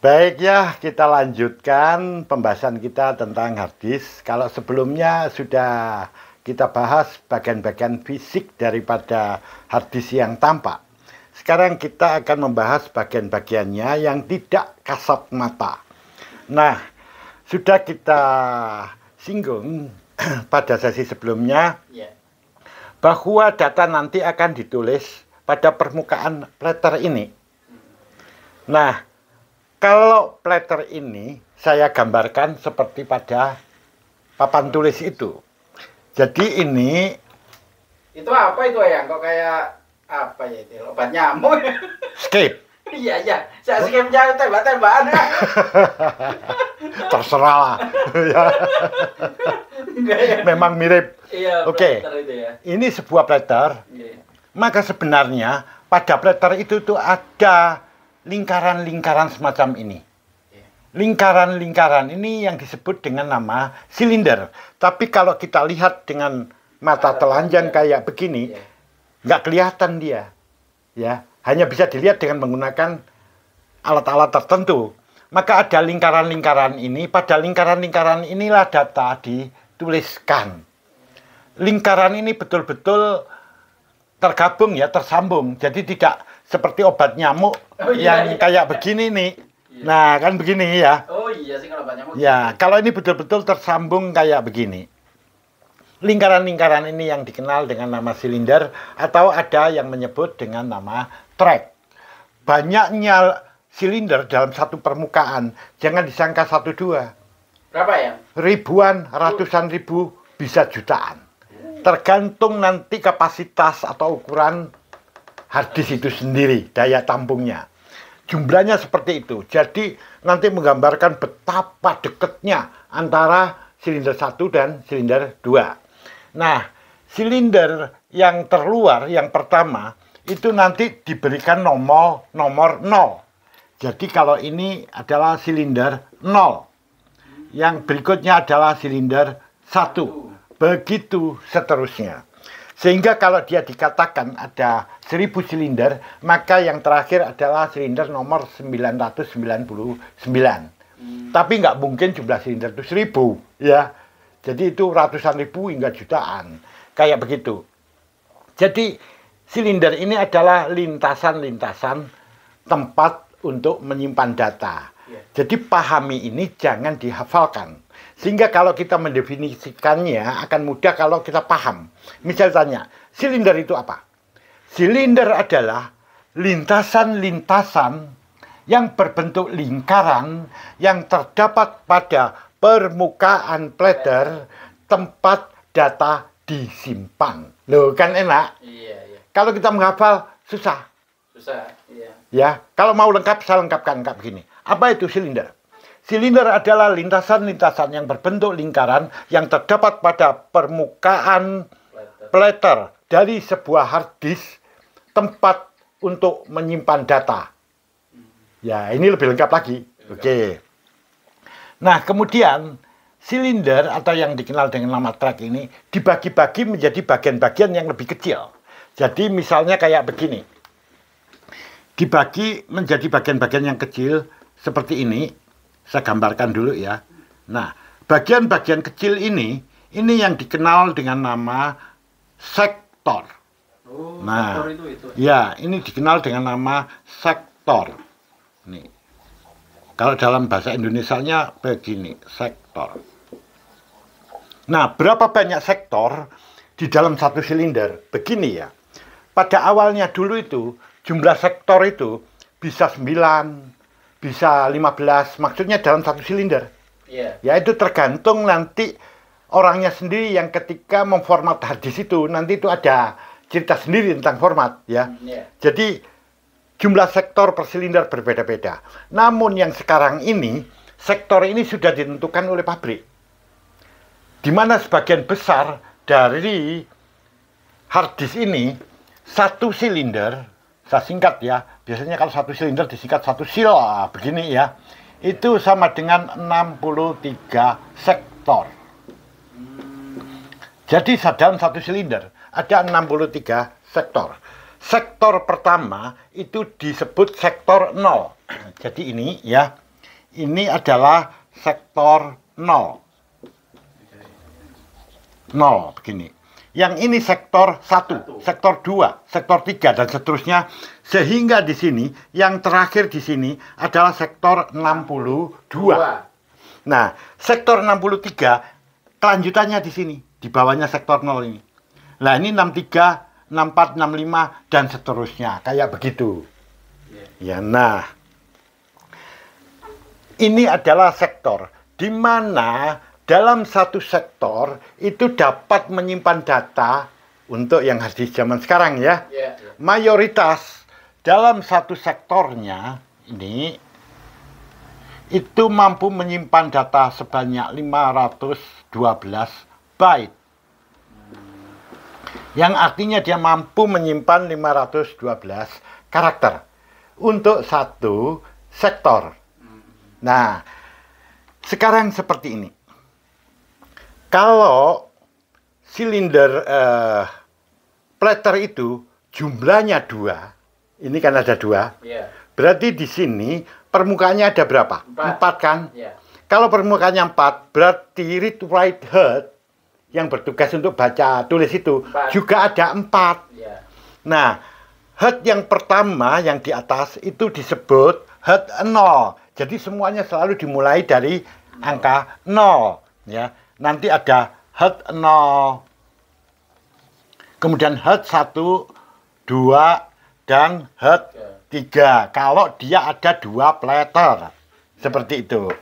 Baik ya, kita lanjutkan pembahasan kita tentang hard disk. Kalau sebelumnya sudah kita bahas bagian-bagian fisik daripada hard disk yang tampak. Sekarang kita akan membahas bagian-bagiannya yang tidak kasat mata. Nah, sudah kita singgung pada sesi sebelumnya bahwa data nanti akan ditulis pada permukaan platter ini. Nah, kalau platter ini saya gambarkan seperti pada papan tulis itu. Jadi ini itu apa itu ya? Kok kayak apa ya itu? Obat nyamuk. Escape. Iya iya, saya escape jangan tembak-tembakan. Terserah lah. Memang mirip. Iya. Oke. Ya. Ini sebuah platter. Iya. Maka sebenarnya pada platter itu tuh ada lingkaran-lingkaran semacam ini. Lingkaran-lingkaran ini yang disebut dengan nama silinder. Tapi kalau kita lihat dengan mata telanjang kayak begini, nggak kelihatan dia. Ya, hanya bisa dilihat dengan menggunakan alat-alat tertentu. Maka ada lingkaran-lingkaran ini, pada lingkaran-lingkaran inilah data dituliskan. Lingkaran ini betul-betul tergabung ya, tersambung. Jadi tidak seperti obat nyamuk yang kayak begini nih. Nah, kan begini ya. Oh iya sih kalau obat nyamuk. Ya, kalau ini betul-betul tersambung kayak begini. Lingkaran-lingkaran ini yang dikenal dengan nama silinder atau ada yang menyebut dengan nama track. Banyaknya silinder dalam satu permukaan, jangan disangka 1-2. Berapa ya? Ribuan, ratusan ribu, bisa jutaan. Tergantung nanti kapasitas atau ukuran hard disk itu sendiri, daya tampungnya. Jumlahnya seperti itu. Jadi nanti menggambarkan betapa dekatnya antara silinder 1 dan silinder 2. Nah, silinder yang terluar, yang pertama, itu nanti diberikan nomor 0. Jadi kalau ini adalah silinder 0. Yang berikutnya adalah silinder 1. Begitu seterusnya. Sehingga kalau dia dikatakan ada 1000 silinder, maka yang terakhir adalah silinder nomor 999. Tapi nggak mungkin jumlah silinder itu 1000, ya. Jadi itu ratusan ribu hingga jutaan. Kayak begitu. Jadi silinder ini adalah lintasan-lintasan tempat untuk menyimpan data. Jadi pahami ini jangan dihafalkan. Sehingga kalau kita mendefinisikannya akan mudah kalau kita paham. Misal tanya, silinder itu apa? Silinder adalah lintasan-lintasan yang berbentuk lingkaran yang terdapat pada permukaan platter tempat data disimpan. Loh, kan enak? Iya. Kalau kita menghafal, susah. Iya. Ya, kalau mau lengkap, saya lengkapkan begini. Apa itu silinder? Silinder adalah lintasan-lintasan yang berbentuk lingkaran yang terdapat pada permukaan platter dari sebuah hard disk tempat untuk menyimpan data. Ya, ini lebih lengkap lagi. Oke. Nah, kemudian silinder atau yang dikenal dengan nama track ini dibagi-bagi menjadi bagian-bagian yang lebih kecil. Jadi misalnya kayak begini. Dibagi menjadi bagian-bagian yang kecil seperti ini. Saya gambarkan dulu ya. Nah, bagian-bagian kecil ini yang dikenal dengan nama sektor. Oh, nah, sektor itu. Ya, ini dikenal dengan nama sektor. Nih. Kalau dalam bahasa Indonesianya begini, sektor. Nah, berapa banyak sektor di dalam satu silinder? Begini ya. Pada awalnya dulu itu, jumlah sektor itu bisa 9, bisa 15, maksudnya dalam satu silinder. Ya itu tergantung nanti orangnya sendiri yang ketika memformat hard disk itu, nanti itu ada cerita sendiri tentang format ya. Jadi jumlah sektor per silinder berbeda-beda. Namun yang sekarang ini, sektor ini sudah ditentukan oleh pabrik. Di mana sebagian besar dari hard disk ini, satu silinder, saya singkat ya, biasanya kalau satu silinder disingkat satu sil, begini ya, itu sama dengan 63 sektor. Jadi dalam satu silinder ada 63 sektor. Sektor pertama itu disebut sektor 0. Jadi ini ya, ini adalah sektor 0. 0 begini. Yang ini sektor 1, sektor 2, sektor 3 dan seterusnya, sehingga di sini yang terakhir di sini adalah sektor 62. Nah, sektor 63 kelanjutannya di sini, di bawahnya sektor 0 ini. Nah, ini 63, 64, 65 dan seterusnya, kayak begitu. Ya, nah. Ini adalah sektor di mana dalam satu sektor itu dapat menyimpan data untuk yang hadis zaman sekarang ya. Mayoritas dalam satu sektornya ini itu mampu menyimpan data sebanyak 512 byte. Yang artinya dia mampu menyimpan 512 karakter untuk satu sektor. Nah, sekarang seperti ini. Kalau silinder platter itu jumlahnya 2, ini kan ada 2, berarti di sini permukaannya ada berapa? 4 kan? Kalau permukaannya 4, berarti read write head yang bertugas untuk baca tulis itu 4. juga ada 4. Nah, head yang pertama yang di atas itu disebut head 0. Jadi semuanya selalu dimulai dari angka 0 ya. Nanti ada head 0, kemudian head 1, 2, dan head 3. Kalau dia ada 2 platter. Seperti itu.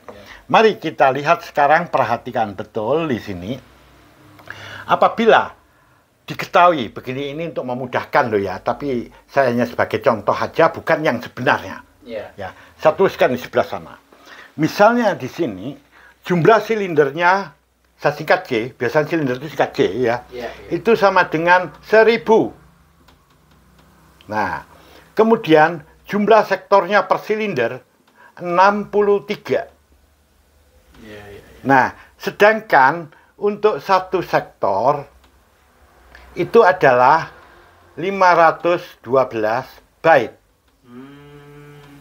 Mari kita lihat sekarang, perhatikan betul di sini. Apabila diketahui begini, ini untuk memudahkan loh ya, tapi saya hanya sebagai contoh aja, bukan yang sebenarnya. Ya, saya tuliskan di sebelah sana. Misalnya di sini jumlah silindernya, saya singkat C, biasanya silinder itu singkat C ya. Itu sama dengan 1000. Nah, kemudian jumlah sektornya per silinder 63. Nah, sedangkan untuk satu sektor itu adalah 512 byte.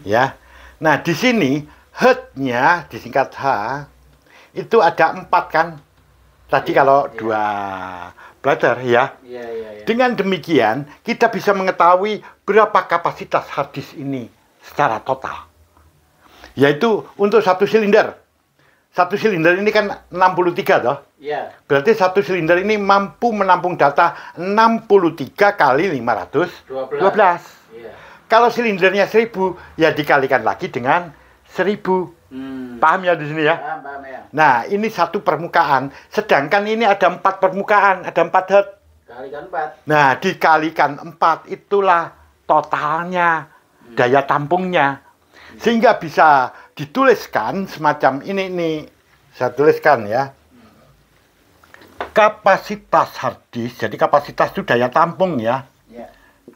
Ya. Nah, di sini head-nya disingkat H itu ada 4 kan? Tadi kalau 2 platter ya. Dengan demikian kita bisa mengetahui berapa kapasitas hard disk ini secara total. Yaitu untuk satu silinder. Satu silinder ini kan 63 toh? Berarti satu silinder ini mampu menampung data 63 kali 512. Kalau silindernya 1000 ya dikalikan lagi dengan 1000. Paham ya di sini ya? Paham ya. Nah, ini satu permukaan. Sedangkan ini ada 4 permukaan, ada 4 head. Kalikan 4. Nah, dikalikan 4 itulah totalnya, daya tampungnya. Sehingga bisa dituliskan semacam ini nih. Saya tuliskan ya. Kapasitas hard disk, jadi kapasitas itu daya tampung ya.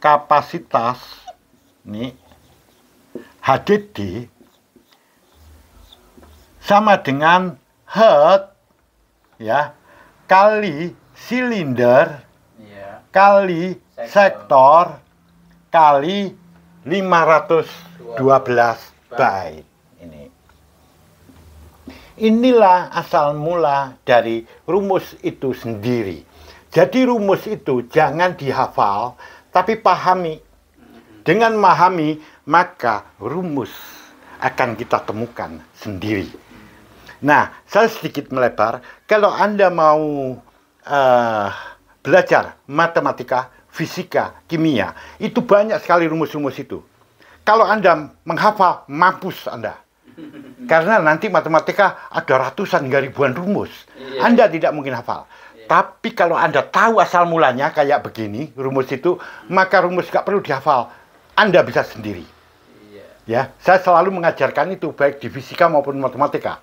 Kapasitas ini HDD sama dengan head ya kali silinder kali sektor kali 512 byte. Inilah asal mula dari rumus itu sendiri. Jadi rumus itu jangan dihafal, tapi pahami. Dengan memahami, maka rumus akan kita temukan sendiri. Nah, saya sedikit melebar. Kalau Anda mau belajar matematika, fisika, kimia, itu banyak sekali rumus-rumus itu. Kalau Anda menghafal, mampus Anda. Karena nanti matematika ada ratusan hingga ribuan rumus. Anda tidak mungkin hafal. Tapi kalau Anda tahu asal mulanya kayak begini, rumus itu, maka rumus gak perlu dihafal. Anda bisa sendiri. Ya, saya selalu mengajarkan itu baik di fisika maupun matematika.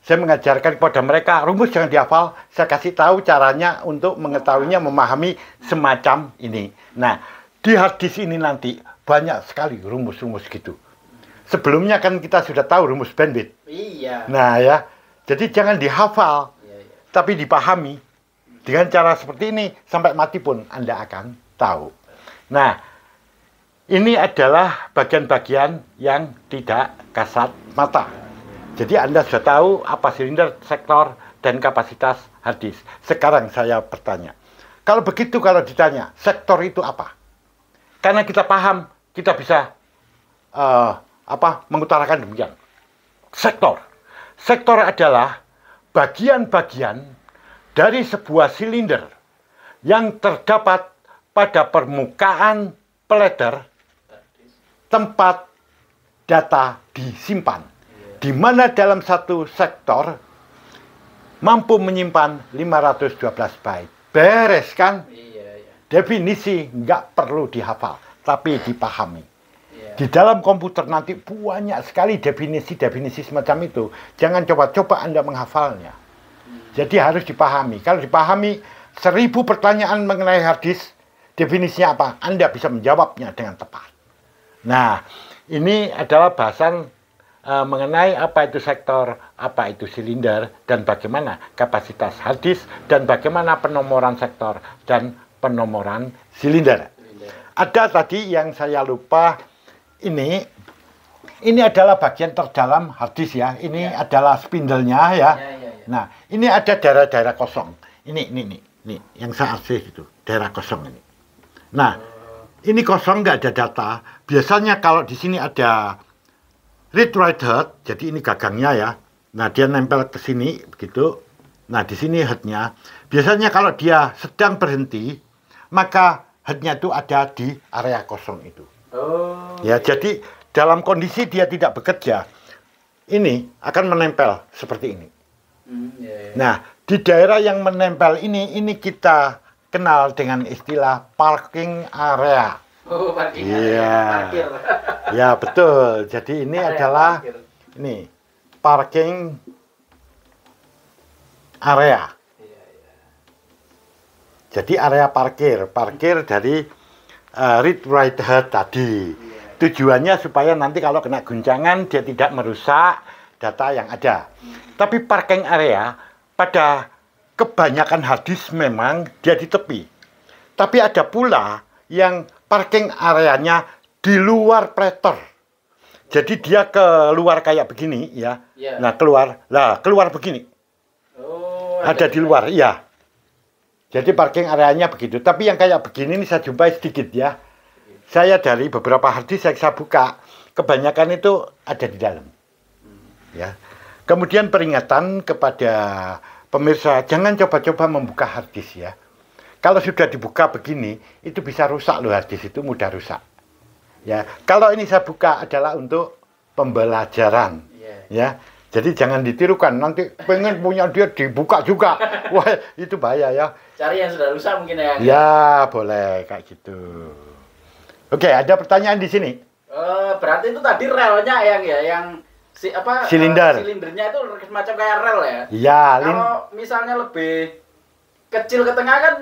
Saya mengajarkan kepada mereka rumus jangan dihafal, saya kasih tahu caranya untuk mengetahuinya, memahami semacam ini. Nah, di hard disk ini nanti banyak sekali rumus-rumus gitu. Sebelumnya kan kita sudah tahu rumus bandwidth. Nah ya, jadi jangan dihafal, tapi dipahami. Dengan cara seperti ini sampai mati pun Anda akan tahu. Nah, ini adalah bagian-bagian yang tidak kasat mata. Jadi Anda sudah tahu apa silinder, sektor, dan kapasitas hard disk. Sekarang saya bertanya, kalau begitu kalau ditanya, sektor itu apa? Karena kita paham, kita bisa mengutarakan demikian. Sektor. Sektor adalah bagian-bagian dari sebuah silinder yang terdapat pada permukaan peleter tempat data disimpan, di mana dalam satu sektor mampu menyimpan 512 byte. Beres kan? Definisi nggak perlu dihafal, tapi dipahami. Di dalam komputer nanti banyak sekali definisi-definisi semacam itu. Jangan coba-coba Anda menghafalnya. Jadi harus dipahami. Kalau dipahami 1000 pertanyaan mengenai hard disk, definisinya apa? Anda bisa menjawabnya dengan tepat. Nah, ini adalah bahasan mengenai apa itu sektor, apa itu silinder, dan bagaimana kapasitas hard disk, dan bagaimana penomoran sektor dan penomoran silinder. Ada tadi yang saya lupa, ini adalah bagian terdalam hard disk ya. Ini adalah spindle-nya ya. Nah, ini ada daerah-daerah kosong. Ini yang saya arsip itu, daerah kosong ini. Nah, ini kosong, nggak ada data. Biasanya kalau di sini ada read write head, jadi ini gagangnya ya. Nah, dia nempel ke sini begitu. Nah, di sini headnya. Biasanya kalau dia sedang berhenti, maka headnya itu ada di area kosong itu. Ya, jadi dalam kondisi dia tidak bekerja, ini akan menempel seperti ini. Nah, di daerah yang menempel ini kita kenal dengan istilah parking area. Oh, parking area. Parkir. Ya, betul. Jadi ini adalah parkir. Ini parking area. Jadi area parkir dari read write head tadi. Tujuannya supaya nanti kalau kena guncangan dia tidak merusak data yang ada. Tapi parking area pada kebanyakan hard disk memang dia di tepi. Tapi ada pula yang parking areanya di luar peleter. Jadi dia keluar kayak begini ya. Nah, keluar begini. Ada di luar, iya. Jadi parking areanya begitu. Tapi yang kayak begini ini saya jumpai sedikit ya. Saya dari beberapa hard disk yang saya buka, kebanyakan itu ada di dalam. Ya. Kemudian peringatan kepada pemirsa, jangan coba-coba membuka hard disk ya. Kalau sudah dibuka begini, itu bisa rusak loh, hard disk itu mudah rusak. Ya, kalau ini saya buka adalah untuk pembelajaran. Ya. Jadi jangan ditirukan, nanti pengen punya dia dibuka juga. Wah, itu bahaya ya. Cari yang sudah rusak mungkin ya. Ya, boleh kayak gitu. Oke, ada pertanyaan di sini. Berarti itu tadi relnya yang silinder. Silindernya itu semacam kayak rel ya. Iya, kalau misalnya lebih kecil ke tengah kan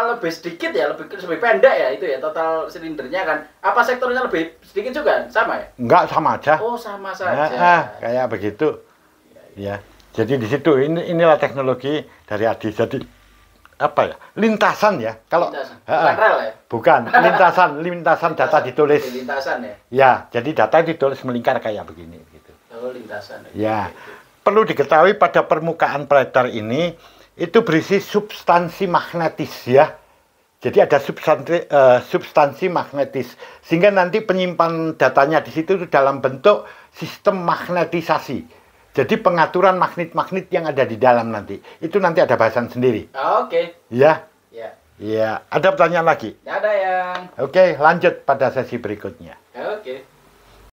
lebih sedikit ya, lebih pendek ya itu ya total silindernya kan. Apa sektornya lebih sedikit juga sama ya? Enggak, sama aja. Oh, sama saja. Kayak begitu. Ya. Jadi di situ inilah teknologi dari Adi. Jadi apa ya? Lintasan ya. Kalau bukan rel ya? Bukan, lintasan data ditulis. Lintasan ya? Ya, jadi data ditulis melingkar kayak begini gitu. Oh, lintasan. Ya. Perlu diketahui pada permukaan peleter ini itu berisi substansi magnetis ya. Jadi ada substansi magnetis sehingga nanti penyimpan datanya di situ dalam bentuk sistem magnetisasi. Jadi pengaturan magnet-magnet yang ada di dalam nanti itu nanti ada bahasan sendiri. Oke. Ya. Ya. Ya. Ada pertanyaan lagi? Ada yang. Oke, lanjut pada sesi berikutnya.